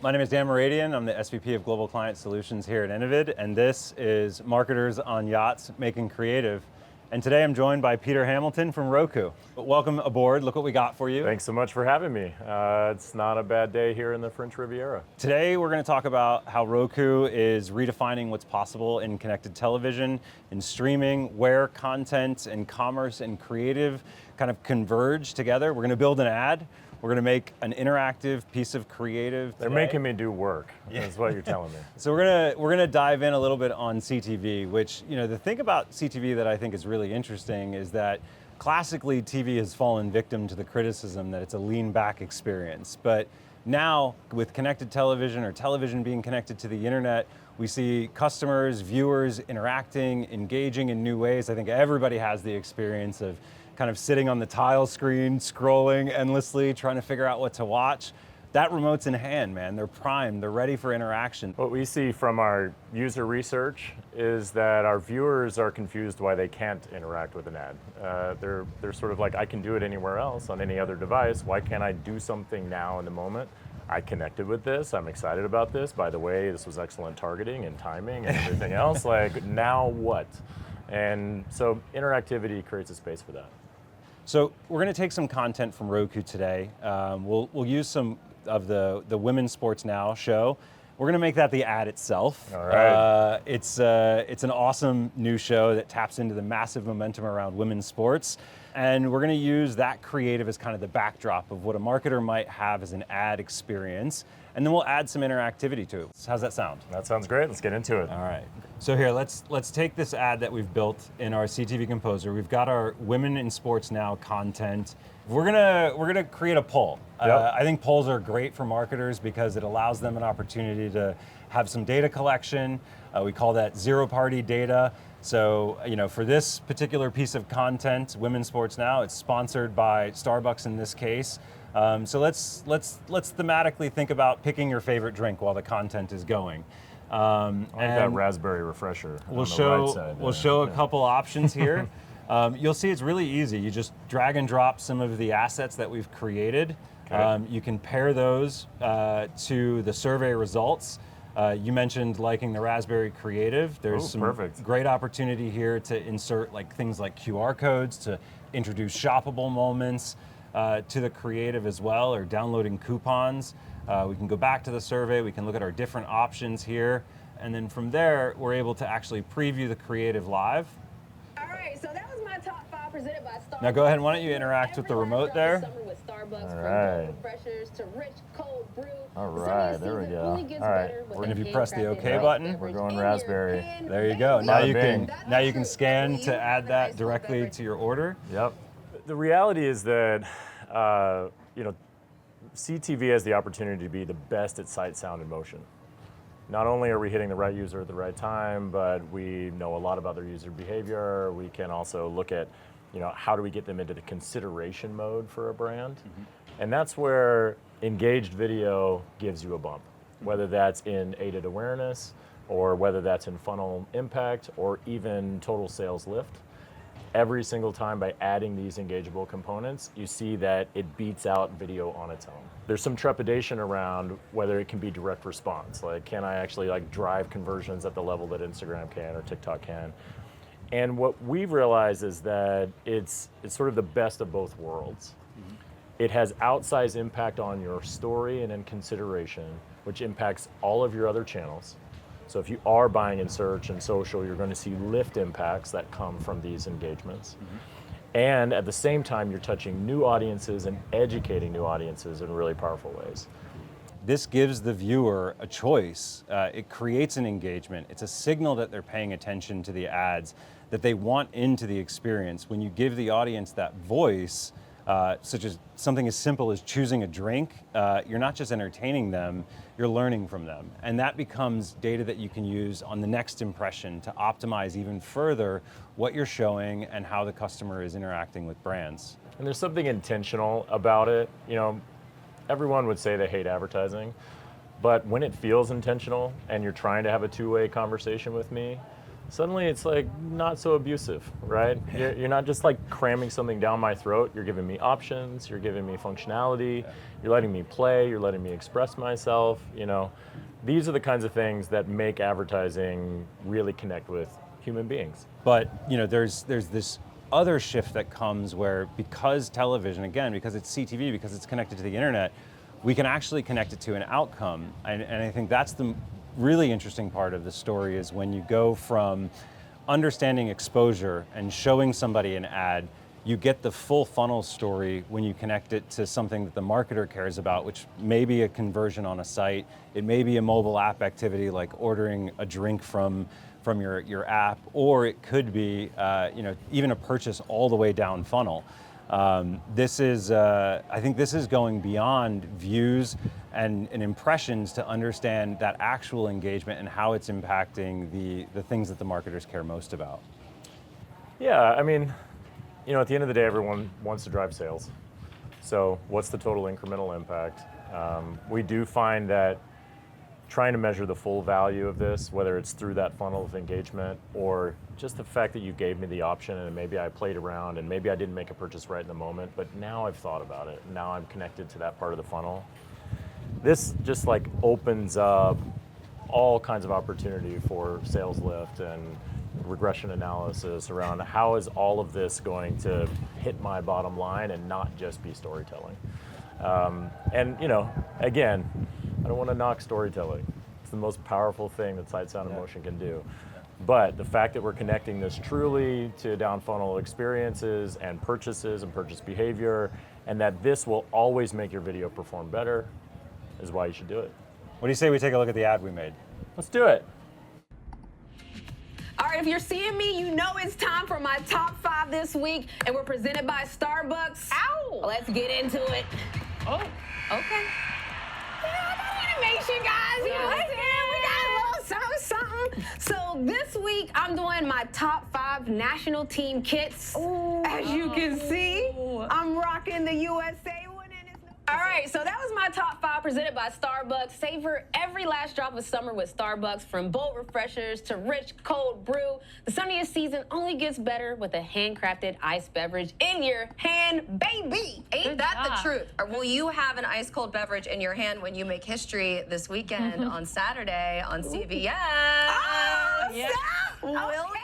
My name is Dan Mouradian. I'm the SVP of Global Client Solutions here at Innovid, and this is Marketers on Yachts Making Creative. And today I'm joined by Peter Hamilton from Roku. Welcome aboard. Look what we got for you. Thanks so much for having me. It's not a bad day here in the French Riviera. Today we're going to talk about how Roku is redefining what's possible in connected television, in streaming, where content and commerce and creative kind of converge together. We're going to build an ad. We're going to make an interactive piece of creative. They're making me do work. That's what you're telling me. So we're gonna dive in a little bit on CTV, which, the thing about CTV that I think is really interesting is that classically TV has fallen victim to the criticism that it's a lean back experience. But now with connected television or television being connected to the internet, we see customers, viewers interacting, engaging in new ways. I think everybody has the experience of kind of sitting on the tile screen, scrolling endlessly, trying to figure out what to watch. That remote's in hand, man. They're primed, they're ready for interaction. What we see from our user research is that our viewers are confused why they can't interact with an ad. They're sort of like, I can do it anywhere else on any other device. Why can't I do something now in the moment? I connected with this, I'm excited about this. By the way, this was excellent targeting and timing and everything else. Like, now what? And so interactivity creates a space for that. So we're going to take some content from Roku today. We'll use some of the Women's Sports Now show. We're going to make that the ad itself. All right. It's an awesome new show that taps into the massive momentum around women's sports. And we're going to use that creative as kind of the backdrop of what a marketer might have as an ad experience. And then we'll add some interactivity to it. How's that sound? That sounds great. Let's get into it. All right. So here, let's take this ad that we've built in our CTV Composer. We've got our Women in Sports Now content. We're gonna create a poll. Yep. I think polls are great for marketers because it allows them an opportunity to have some data collection. We call that zero-party data. So, for this particular piece of content, Women's Sports Now, it's sponsored by Starbucks in this case. So let's thematically think about picking your favorite drink while the content is going. I like that raspberry refresher. We'll show a couple options here. You'll see it's really easy. You just drag and drop some of the assets that we've created. Okay. You can pair those to the survey results. You mentioned liking the raspberry creative. There's some perfect. Great opportunity here to insert things like QR codes to introduce shoppable moments to the creative as well, or downloading coupons. We can go back to the survey, we can look at our different options here, and then from there, we're able to actually preview the creative live. All right, so that was my top 5 presented by Starbucks. Now go ahead, why don't you interact with the remote there? With Starbucks, all from right. cold refreshers to rich cold brew. All right, there we go. All right. And if you press the OK button, we're going raspberry. There you go. Now you can scan to add that Nice, directly to your order. Yep. The reality is that, CTV has the opportunity to be the best at sight, sound, and motion. Not only are we hitting the right user at the right time, but we know a lot about their user behavior. We can also look at, how do we get them into the consideration mode for a brand? Mm-hmm. And that's where engaged video gives you a bump, whether that's in aided awareness, or whether that's in funnel impact, or even total sales lift. Every single time by adding these engageable components, you see that it beats out video on its own. There's some trepidation around whether it can be direct response. Like, can I actually drive conversions at the level that Instagram can or TikTok can? And what we've realized is that it's sort of the best of both worlds. Mm-hmm. It has outsized impact on your story and in consideration, which impacts all of your other channels. So if you are buying in search and social, you're going to see lift impacts that come from these engagements. Mm-hmm. And at the same time, you're touching new audiences and educating new audiences in really powerful ways. This gives the viewer a choice. It creates an engagement. It's a signal that they're paying attention to the ads, that they want into the experience. When you give the audience that voice, such as something as simple as choosing a drink, you're not just entertaining them, you're learning from them. And that becomes data that you can use on the next impression to optimize even further what you're showing and how the customer is interacting with brands. And there's something intentional about it. Everyone would say they hate advertising, but when it feels intentional and you're trying to have a two-way conversation with me, suddenly it's like not so abusive, right? You're not just like cramming something down my throat. You're giving me options. You're giving me functionality. You're letting me play. You're letting me express myself. You know, these are the kinds of things that make advertising really connect with human beings. But you know, there's this other shift that comes where, because television, again, because it's CTV, because it's connected to the internet, we can actually connect it to an outcome. And I think that's the really interesting part of the story, is when you go from understanding exposure and showing somebody an ad, you get the full funnel story when you connect it to something that the marketer cares about, which may be a conversion on a site. It may be a mobile app activity like ordering a drink from your app, or it could be you know, even a purchase all the way down funnel. This is, I think this is going beyond views and impressions to understand that actual engagement and how it's impacting the things that the marketers care most about. Yeah, I mean, you know, at the end of the day, everyone wants to drive sales. So what's the total incremental impact? We do find that trying to measure the full value of this, whether it's through that funnel of engagement or just the fact that you gave me the option and maybe I played around and maybe I didn't make a purchase right in the moment, but now I've thought about it. Now I'm connected to that part of the funnel. This just like opens up all kinds of opportunity for sales lift and regression analysis around how is all of this going to hit my bottom line and not just be storytelling. And you know, again, I don't want to knock storytelling. It's the most powerful thing that sight, sound, and motion can do. But the fact that we're connecting this truly to down funnel experiences and purchase behavior, and that this will always make your video perform better, is why you should do it. What do you say we take a look at the ad we made? Let's do it. All right, if you're seeing me, you know it's time for my top 5 this week, and we're presented by Starbucks. Ow! Let's get into it. Oh, okay. Animation, guys. You know what I'm saying? We got a little something. So this week, I'm doing my top 5 national team kits. Ooh. As you can see, I'm rocking the USA one. All right, so that was my top 5 presented by Starbucks. Savor every last drop of summer with Starbucks, from bold refreshers to rich cold brew. The sunniest season only gets better with a handcrafted iced beverage in your hand, baby. Ain't that the truth? Or will you have an ice cold beverage in your hand when you make history this weekend on Saturday on CBS? Oh, Yeah. snap. Will Okay.